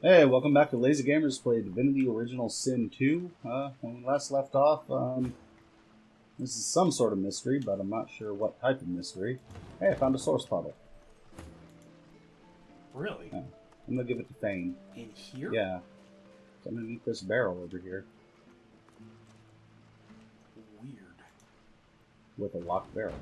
Hey, welcome back to Lazy Gamers Play Divinity Original Sin 2. When we last left off, this is some sort of mystery, but I'm not sure what type of mystery. Hey, I found a source puddle. Really? Yeah. I'm gonna give it to Fane. In here? Yeah. It's underneath this barrel over here. Weird. With a locked barrel.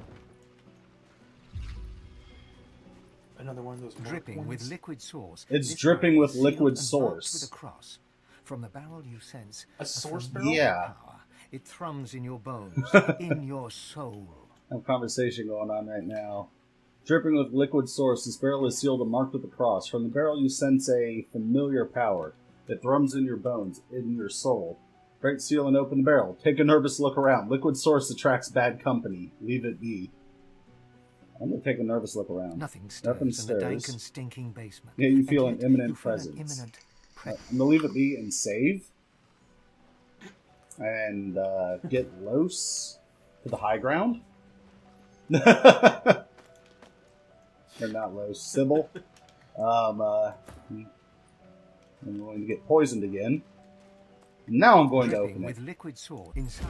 Another one of those Dripping with liquid source. It's This dripping barrel with is sealed liquid and marked source. with a cross. From the barrel you sense A source familiar barrel? Yeah. power. It thrums in your bones, in your soul. I have a conversation going on right now. Dripping with liquid source, this barrel is sealed and marked with a cross. From the barrel you sense a familiar power. It thrums in your bones, in your soul. Break seal and open the barrel. Take a nervous look around. Liquid source attracts bad company. Leave it be. I'm going to take a nervous look around. Nothing stirs Nothing in the dank stirs. and stinking basement. Yeah, you feel And an yet imminent you feel an presence. imminent I'm going to leave it be and save. And get Los to the high ground. Or not Los, Sybil. I'm going to get poisoned again. Now I'm going to Dripping open it. with liquid sword. Inside,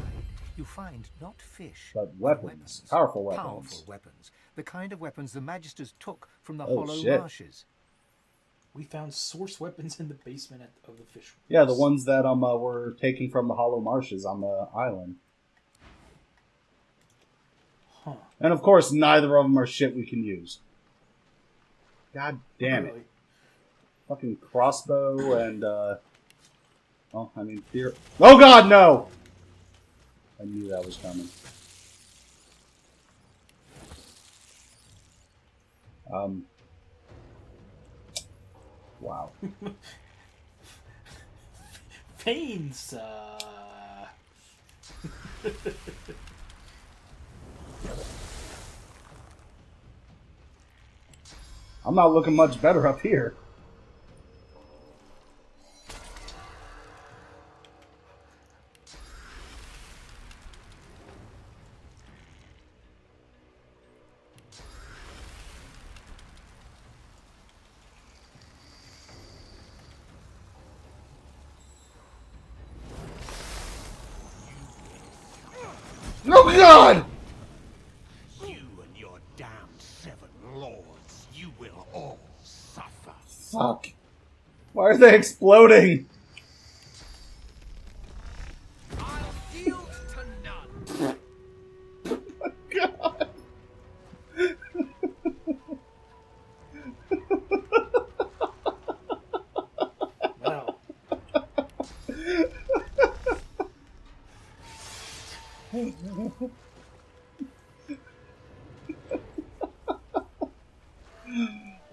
you find not fish, But weapons. Powerful weapons. Powerful weapons. The kind of weapons the Magisters took from the Oh, hollow shit. marshes. We found source weapons in the basement of the fish. Yeah, the ones that were taken from the hollow marshes on the island. Huh. And of course, neither of them are shit we can use. God damn it. Really? Fucking crossbow and, well, I mean, fear. Oh god, no! I knew that was coming. Wow. Fanes, I'm not looking much better up here. Oh god! You and your damned seven lords, you will all suffer. Fuck. Why are they exploding? I'll yield to none. God. well.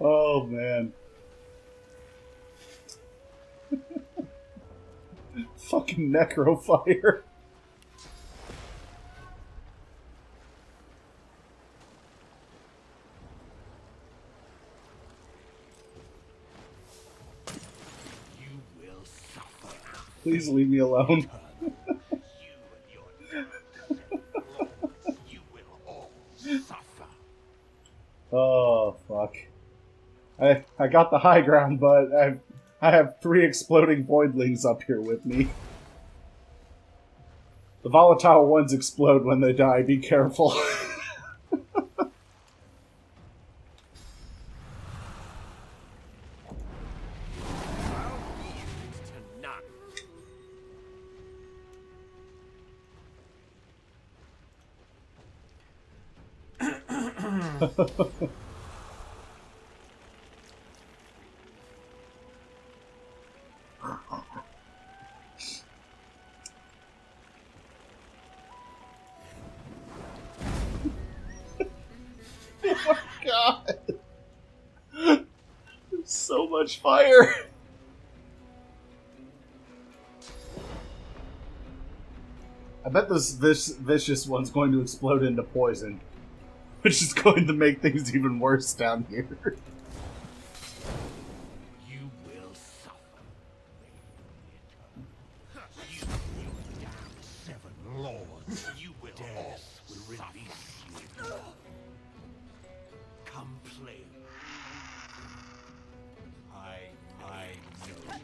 Oh man. Fucking necrofire. You will suffer. Please leave me alone. You and your damned seven lords, you will all suffer. Oh fuck. I got the high ground, but I have 3 exploding voidlings up here with me. The volatile ones explode when they die, be careful. I'll yield to none. Oh my god. There's so much fire. I bet this vicious one's going to explode into poison, which is going to make things even worse down here. You will suffer. You and your damned seven lords, you will all release you. Come play. I know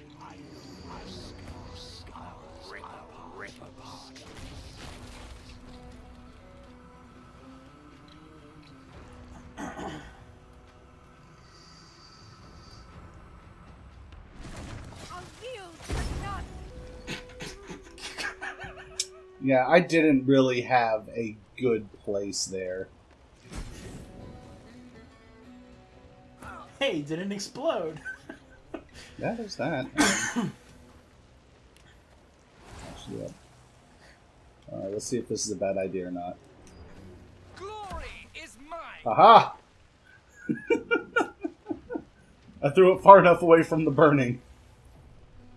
Yeah, I didn't really have a good place there. Hey, didn't explode. Yeah, there's that. Actually, yeah. Let's see if this is a bad idea or not. Glory is mine. Aha! I threw it far enough away from the burning.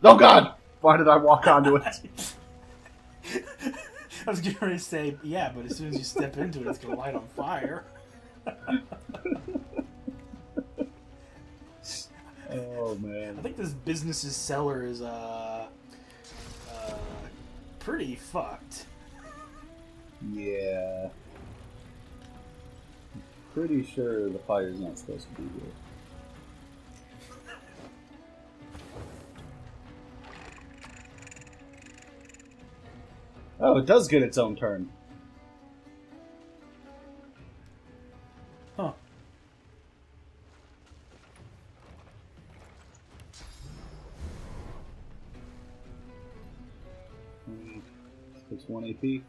Oh god! Why did I walk onto it? I was getting ready to say, yeah, but as soon as you step into it, it's going to light on fire. Oh I man. think this business's cellar is pretty fucked. Yeah. Pretty sure the fire's not supposed to be here. Oh, it does get its own turn. Huh. Takes 1 AP.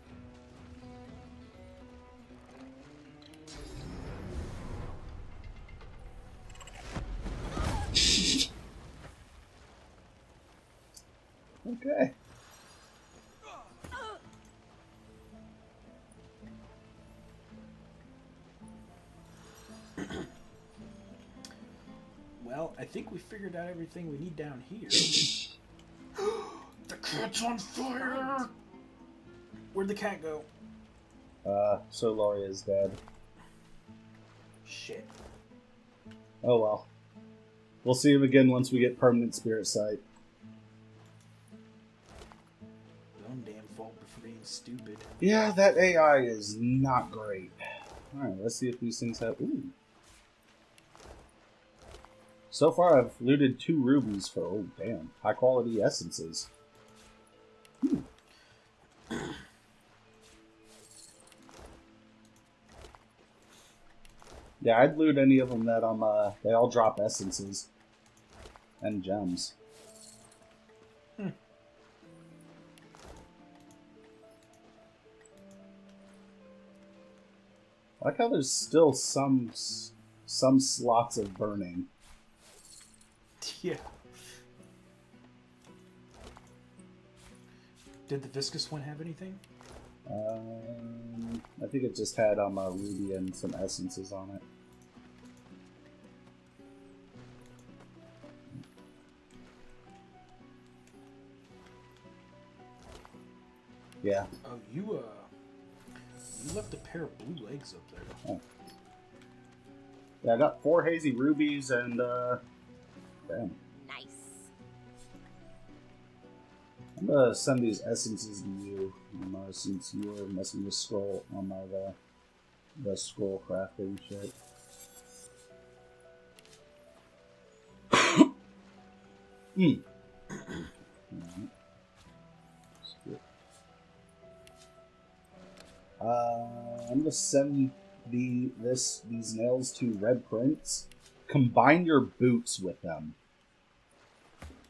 Okay. Well, I think we figured out everything we need down here. The cat's on fire! Where'd the cat go? So Laurie is dead. Shit. Oh well. We'll see him again once we get permanent spirit sight. Your own damn fault for being stupid. Yeah, that AI is not great. Alright, let's see if these things have... Ooh. So far I've looted 2 rubies for, oh damn, high quality essences. Yeah, I'd loot any of them that they all drop essences. And gems. Hmm. I like how there's still some slots of burning. Yeah. Did the viscous one have anything? I think it just had a ruby and some essences on it. Yeah. Oh, you left a pair of blue legs up there. Oh. Yeah, I got 4 hazy rubies and damn. Nice. I'm gonna send these essences to you, since you were messing with scroll on the scroll crafting shit. Alright. I'm gonna send these nails to Red Prince. Combine your boots with them.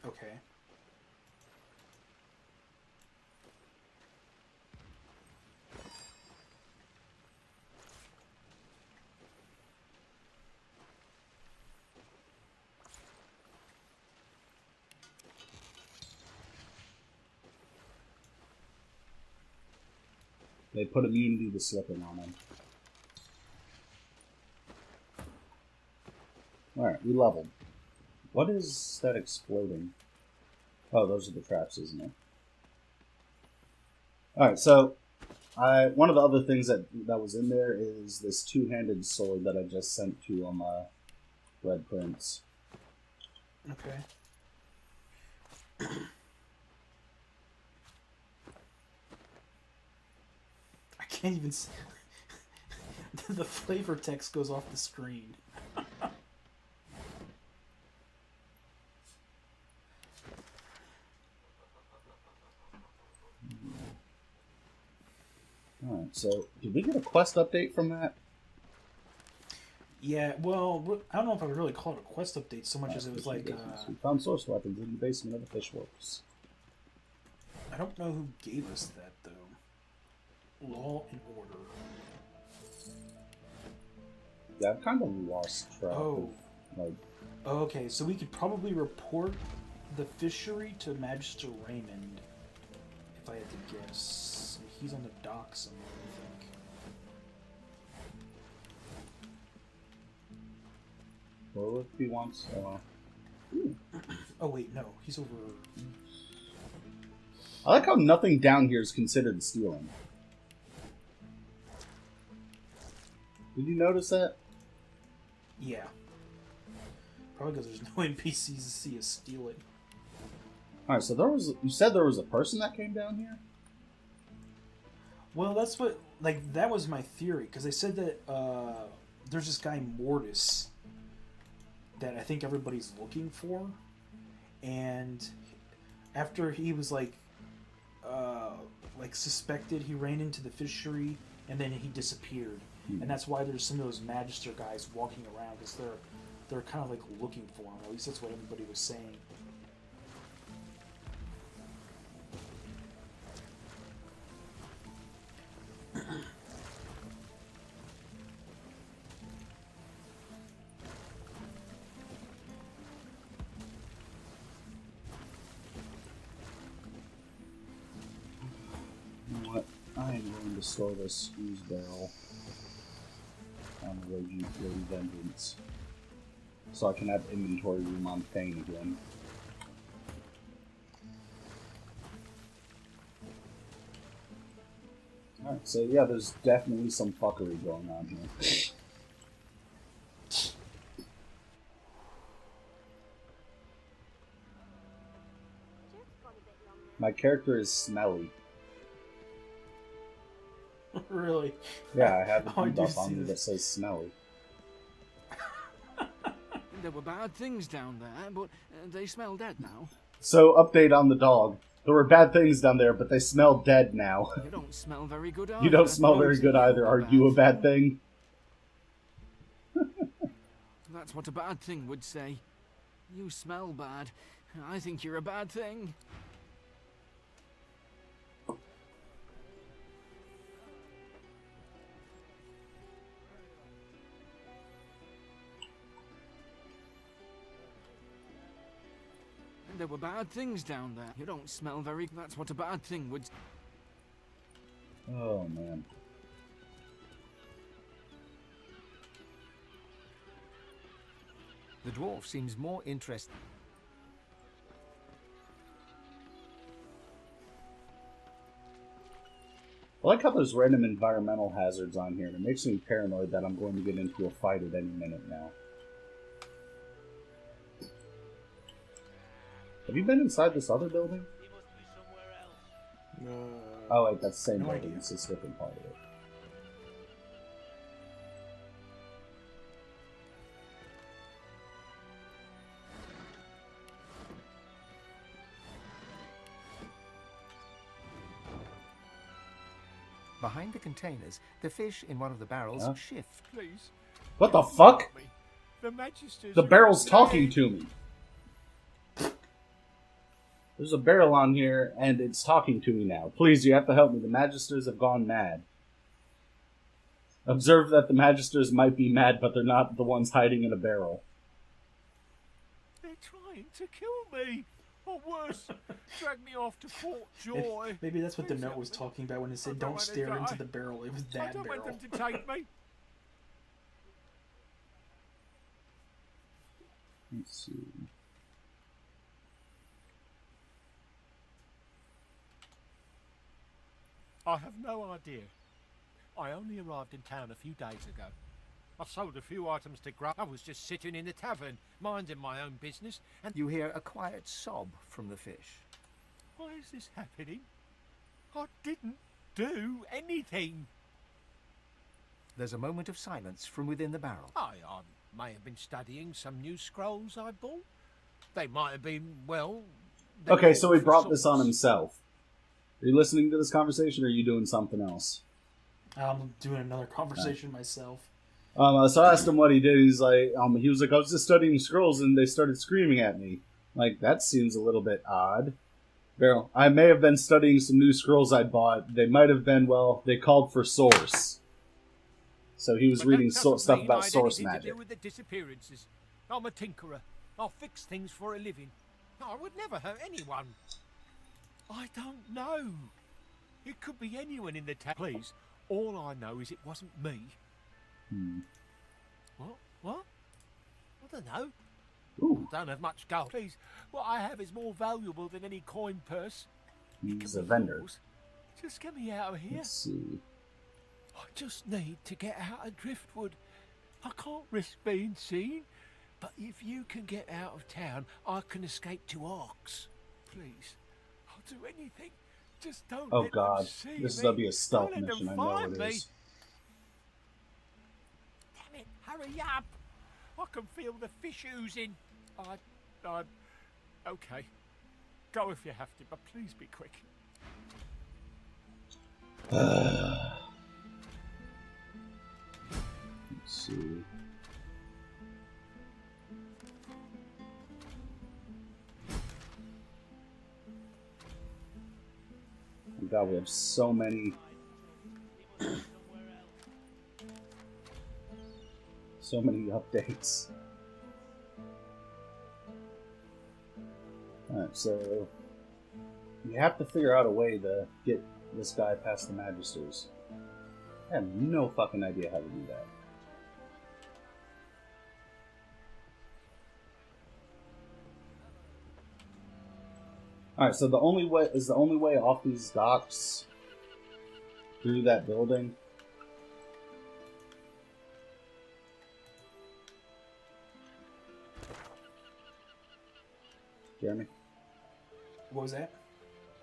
Okay. They put immunity to slipping on them. Alright, we leveled. What is that exploding? Oh, those are the traps, isn't it? Alright, so one of the other things that was in there is this 2-handed sword that I just sent to Red Prince. Okay. I can't even see. The flavor text goes off the screen. Alright, so did we get a quest update from that? Yeah, well, I don't know if I would really call it a quest update so much as it was like, We found source weapons in the basement of the Fishworks. I don't know who gave us that, though. Law and order. Yeah, I've kind of lost track Oh. of, like... Okay, so we could probably report the fishery to Magister Raymond, if I had to guess. He's on the dock somewhere, I think. Well, if he wants... Oh wait, no, he's over... I like how nothing down here is considered stealing. Did you notice that? Yeah. Probably because there's no NPCs to see us steal it. Alright, so you said there was a person that came down here? Well, that's what... Like, that was my theory, because they said that there's this guy Mortis that I think everybody's looking for, and after he was, like suspected, he ran into the fishery, and then he disappeared. And that's why there's some of those Magister guys walking around, because they're kind of like looking for him. At least that's what everybody was saying. You know what? I am going to store this fuse barrel on Lady Vengeance, so I can have inventory room on Thane again. Alright, so yeah, there's definitely some fuckery going on here. My character is smelly. Really? Yeah, I have a Oh, I do debuff on see me this. that says smelly. There were bad things down there, but they smell dead now. So, update on the dog. There were bad things down there, but they smell dead now. You don't smell very good either. You don't smell very Most good of either. Are you a bad thing? That's what a bad thing would say. You smell bad. I think you're a bad thing. There were bad things down there. You don't smell very... That's what a bad thing would... Oh, man. The dwarf seems more interested. I like how there's random environmental hazards on here, and it makes me paranoid that I'm going to get into a fight at any minute now. Have you been inside this other building? Oh, wait, that's the same No building. idea. It's just a different part of it. Behind the containers, the fish in one of the barrels Huh? shift. Please. What the fuck? The Magisters. The barrel's talking to me. There's a barrel on here, and it's talking to me now. Please, you have to help me. The Magisters have gone mad. Observe that the Magisters might be mad, but they're not the ones hiding in a barrel. They're trying to kill me. Or worse, drag me off to Fort Joy. Maybe that's what the Please note help was me. talking about when it I said, don't don't want to stare into die. the barrel. It was I that don't barrel. want them to take me. Let's see. I have no idea. I only arrived in town a few days ago. I sold a few items to Grub. I was just sitting in the tavern, minding my own business, and You hear a quiet sob from the fish. why is this happening? I didn't do anything. There's a moment of silence from within the barrel. I may have been studying some new scrolls I bought. They might have been, well... they Okay, so he for brought this on sorts. himself. Are you listening to this conversation, or are you doing something else? I'm doing another conversation myself. So I asked him what he did. He's like, he was like, I was just studying scrolls, and they started screaming at me. Like, that seems a little bit odd. Barrel. I may have been studying some new scrolls I bought. They might have been, well, they called for source. So he was But reading that doesn't stuff mean about I had source anything magic. to do with the disappearances. I'm a tinkerer. I'll fix things for a living. I would never hurt anyone. I don't know. It could be anyone in the town. Please, all I know is it wasn't me. What? What? I don't know. Ooh, I don't have much gold. Please, what I have is more valuable than any coin purse. It he's can a be vendor. yours. Just get me out of here. Let's see. I just need to get out of Driftwood. I can't risk being seen. But if you can get out of town, I can escape to Arks. Please, I'll do anything. Just don't Oh let god, them see this is me. gonna be a stealth Don't let mission, I them know find it me. is. Damn it, hurry up. I can feel the fish oozing. Okay. Go if you have to, but please be quick. Let's see. Oh god, we have so many updates. Alright, so we have to figure out a way to get this guy past the Magisters. I have no fucking idea how to do that. Alright, so the only way off these docks through that building. Jeremy? What was that?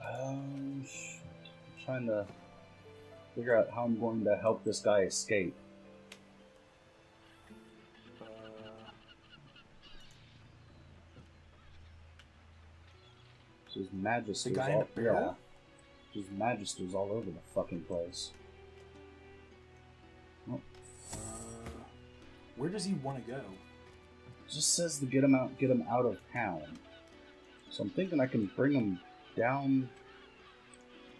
I'm trying to figure out how I'm going to help this guy escape. There's magisters The guy in the barrel? There's magisters all over the fucking place. Oh, Where does he want to go? it just says to get him out of town. So I'm thinking I can bring him down.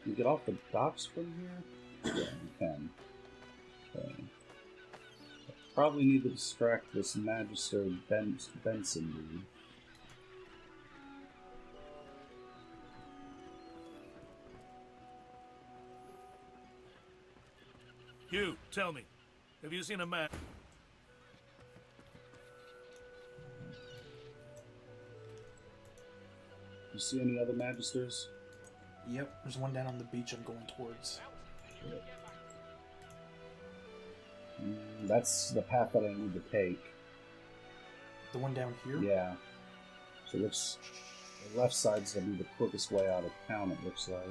Can you get off the docks from here? Yeah, you can. Okay. I probably need to distract this Magister Benson dude. You, tell me, have you seen a man? You see any other Magisters? Yep, there's one down on the beach I'm going towards. That's the path that I need to take. The one down here? Yeah. So it looks the left side's gonna be the quickest way out of town, it looks like.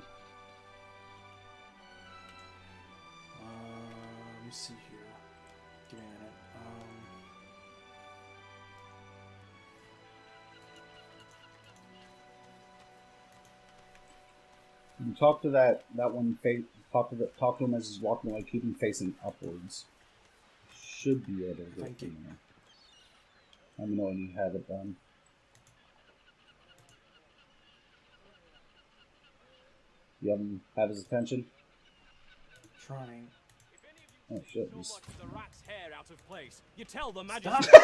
Let me see here. Give me a minute. You can talk to that one talk to him as he's walking away, keep him facing upwards. Should be able to get Thank you. in there. Let me know when you have it done. You have his attention? Trying. Oh shit. So He's... much as a rat's hair out of place. You tell the Stop. magistrate.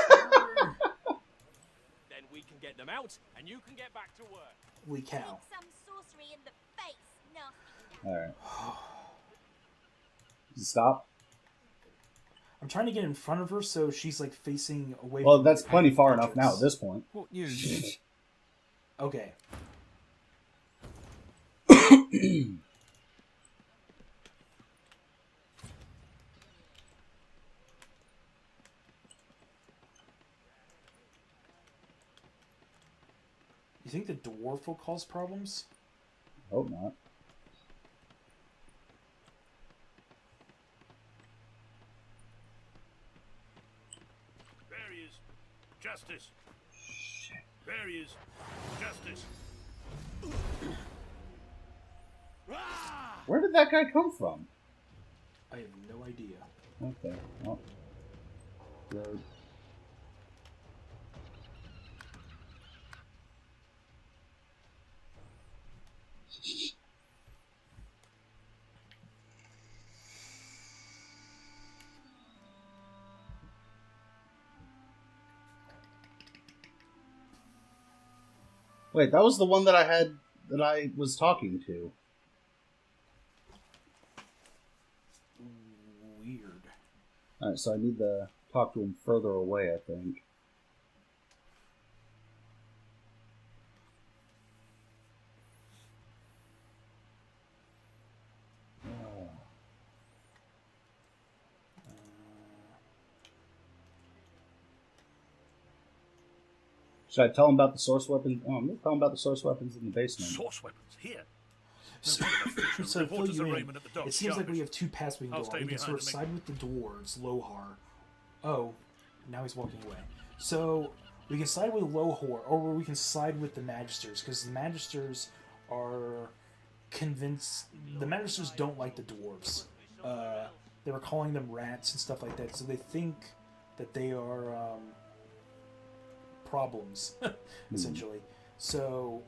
Then we can get them out, and you can get back to work. Holy cow. Some sorcery in the face. Nasty. Alright. Does it stop? I'm trying to get in front of her so she's like facing away Well, from that's the plenty far entrance. enough now at this point. What news? Okay. You think the dwarf will cause problems? Hope not. There he is. Justice. There he is. Justice. Where did that guy come from? I have no idea. Okay. Well. Road. Wait, that was the one that I was talking to. Weird. Alright, so I need to talk to him further away, I think. Should I tell him about the source weapons? Oh, I'm going to tell him about the source weapons in the basement. Source weapons here. So, so to fill Reporters you are in, aiming at the dog it seems like we sharpish. have two paths we can I'll go stay on. We can behind sort of to make- side with the dwarves, Lohar. Oh, now he's walking away. So we can side with Lohar, or we can side with the Magisters, because the Magisters are convinced. The Magisters don't like the dwarves. They were calling them rats and stuff like that, so they think that they are problems, essentially. So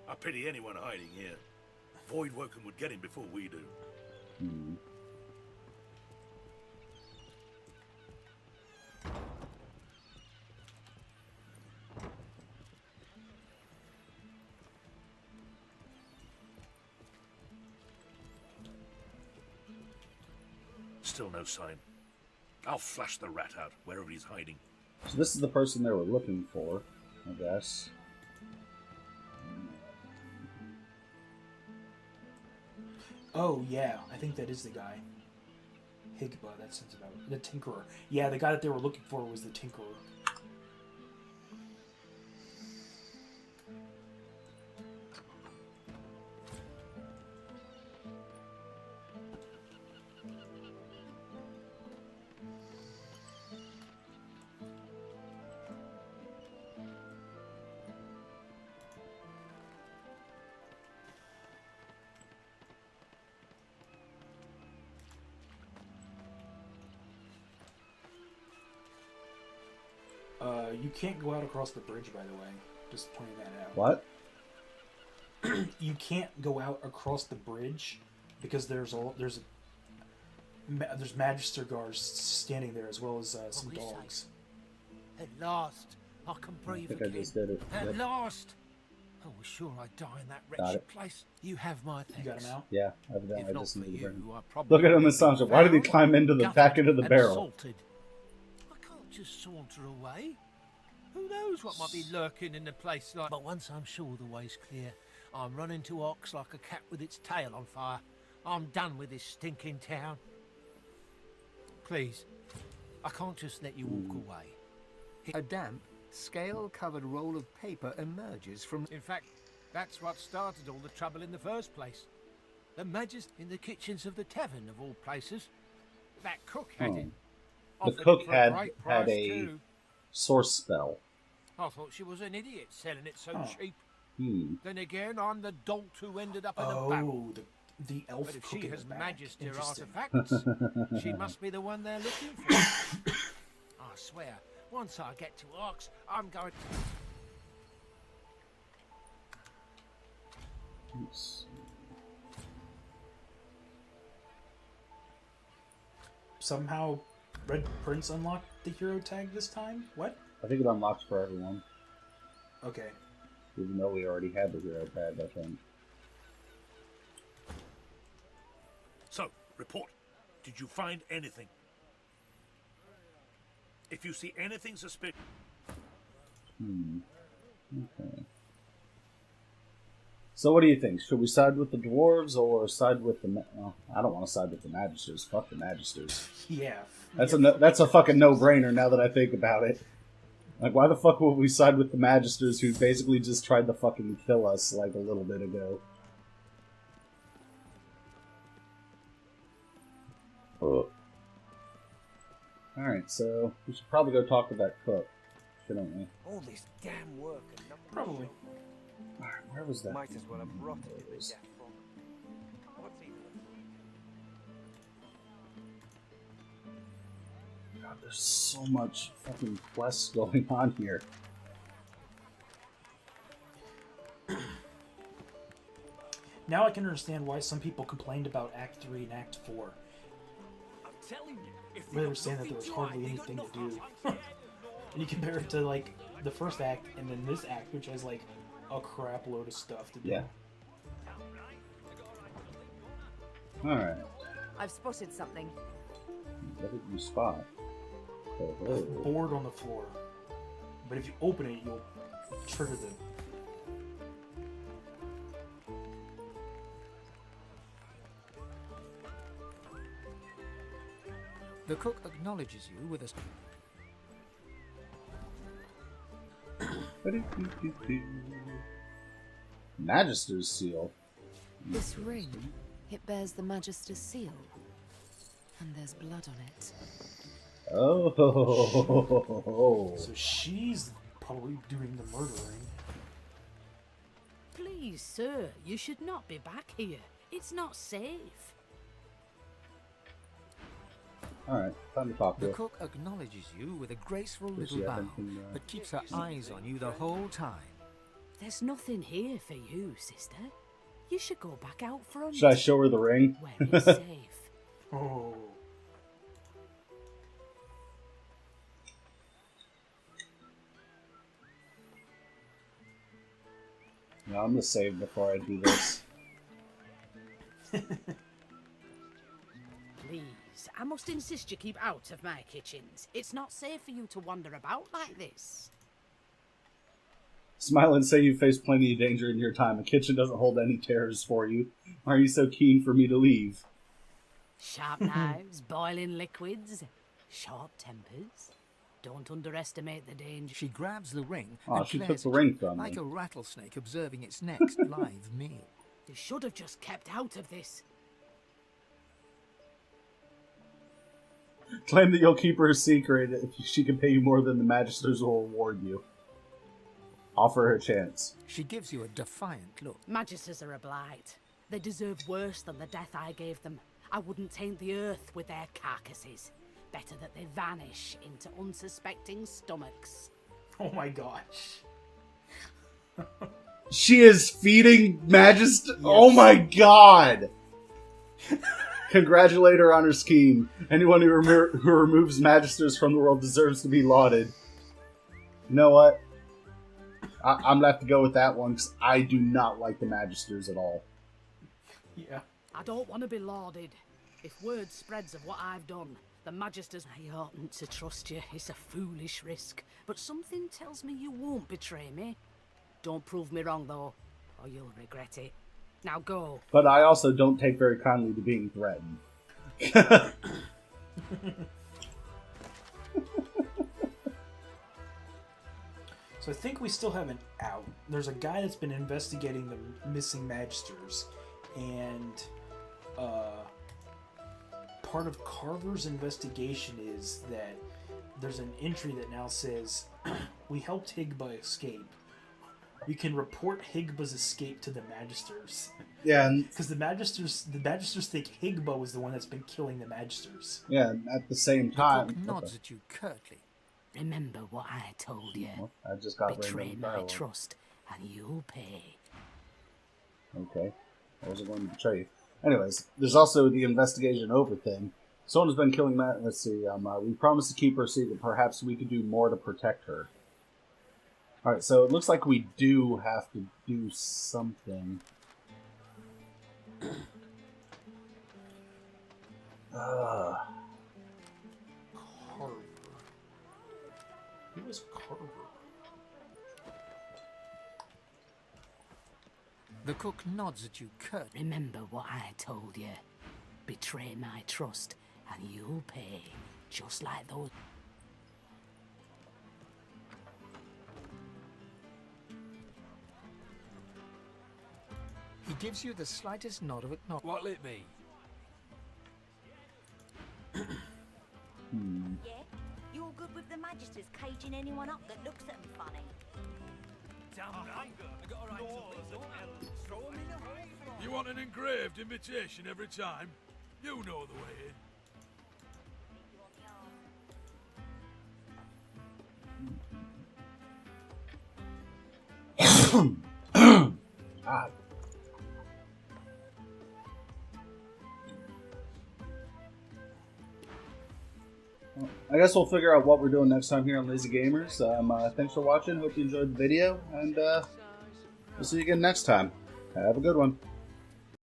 I pity anyone hiding here. Voidwoken would get him before we do. Hmm. Still no sign. I'll flash the rat out wherever he's hiding. So this is the person they were looking for, I guess. oh yeah, I think that is the guy. Higba, that sounds about it. The Tinkerer. Yeah, the guy that they were looking for was the Tinkerer. You can't go out across the bridge, by the way. Just pointing that out. What? You can't go out across the bridge because there's Magister guards standing there as well as some we say? dogs. At last, I can I breathe think I again. just did it. At Yep. last! I was sure I'd die in that Got wretched it. place. You have my thanks. You got him out? Yeah, evidently If I not just for need to bring you, I probably Look at him, would have Sansa. been Why did he found, climb into the gutted, back into the and barrel? assaulted. I can't just saunter away. Who knows what might be lurking in a place like... But once I'm sure the way's clear, I'm running to Ox like a cat with its tail on fire. I'm done with this stinking town. Please, I can't just let you walk away. A damp, scale-covered roll of paper emerges from... In fact, that's what started all the trouble in the first place. The Magist in the kitchens of the tavern, of all places. That cook had Oh. it. The Offered it cook for a had great price, a too. source spell. I thought she was an idiot selling it so Oh. cheap. Hmm. Then again, I'm the dolt who ended up in a barrel. Oh, the elf But if cook she in the has back. Magister Interesting. artifacts, she must be the one they're looking for. I swear, once I get to Ox, I'm going to... Oops. Somehow, Red Prince unlocked the hero tag this time? What? I think it unlocks for everyone, Okay. even though we already had the hero tag, I think. So, report. Did you find anything? If you see anything suspicious... Hmm. Okay. So what do you think? Should we side with the dwarves or side with the... Well, I don't want to side with the Magisters. Fuck the Magisters. Yeah. That's a fucking no-brainer now that I think about it. Like, why the fuck would we side with the Magisters who basically just tried to fucking kill us, like, a little bit ago? Alright, so we should probably go talk to that cook, shouldn't we? All this damn work and nothing. Probably. Alright, where was that? Might as well have rotted in the death fog. What's even God, there's so much fucking quests going on here. Now I can understand why some people complained about Act 3 and Act 4. I'm telling you, if They were saying that there was hardly anything to do. And you compare it to, like, the first act and then this act, which has, like, a crap load of stuff to do. Yeah. Alright. I've spotted something. What did you spot? Oh, A board on the floor. But if you open it, you'll trigger the... The cook acknowledges you with a... Magister's seal. This ring, it bears the Magister's seal. And there's blood on it. Oh. So she's probably doing the murdering. Please, sir, you should not be back here. It's not safe. Alright, time to talk to The her. cook acknowledges you with a graceful Does little she have bow, anything, but keeps her eyes on you the whole time. There's nothing here for you, sister. You should go back out front. Should I show her the ring? Where it's safe. Oh. No, I'm gonna save before I do this. Please, I must insist you keep out of my kitchens. It's not safe for you to wander about like this. Smile and say you face plenty of danger in your time. A kitchen doesn't hold any terrors for you. Why are you so keen for me to leave? Sharp knives, boiling liquids, short tempers. Don't underestimate the danger. She grabs the ring Oh, and she took glares the at ring you from like me. a rattlesnake observing its next live meal. You should have just kept out of this. Claim that you'll keep her a secret if she can pay you more than the Magisters will reward you. Offer her a chance. She gives you a defiant look. Magisters are a blight. They deserve worse than the death I gave them. I wouldn't taint the earth with their carcasses. Better that they vanish into unsuspecting stomachs. Oh my gosh. She is feeding Magister. Oh my god! Congratulate her on her scheme. Anyone who removes Magisters from the world deserves to be lauded. You know what? I'm gonna have to go with that one because I do not like the Magisters at all. Yeah. I don't want to be lauded. If word spreads of what I've done, the Magisters... I oughtn't to trust you. It's a foolish risk. But something tells me you won't betray me. Don't prove me wrong, though, or you'll regret it. Now go. But I also don't take very kindly to being threatened. So I think we still have an out. There's a guy that's been investigating the missing Magisters, and part of Carver's investigation is that there's an entry that now says, we helped Higba escape. We can report Higba's escape to the Magisters. Yeah, Because the Magisters think Higba was the one that's been killing the Magisters. yeah. At the same The time, cook nods at you curtly. Remember what I told you. Well, I just got Betray Raymond my Dialogue. trust, and you'll pay. Okay, I wasn't going to betray you. Anyways, there's also the investigation over thing. Someone has been killing Matt. Let's see. We promised to keep her secret. Perhaps we could do more to protect her. All right, so it looks like we do have to do something. Carver. Who was Carver? The cook nods at you curtly. Remember what I told you. Betray my trust, and you'll pay. Just like those... He gives you the slightest nod of acknowledgement. What'll it be? Yeah? You're good with the Magisters caging anyone up that looks at them funny. You want an engraved invitation every time? You know the way in. Ah, Well, I guess we'll figure out what we're doing next time here on Lazy Gamers. Thanks for watching. Hope you enjoyed the video, and we'll see you again next time. Have a good one.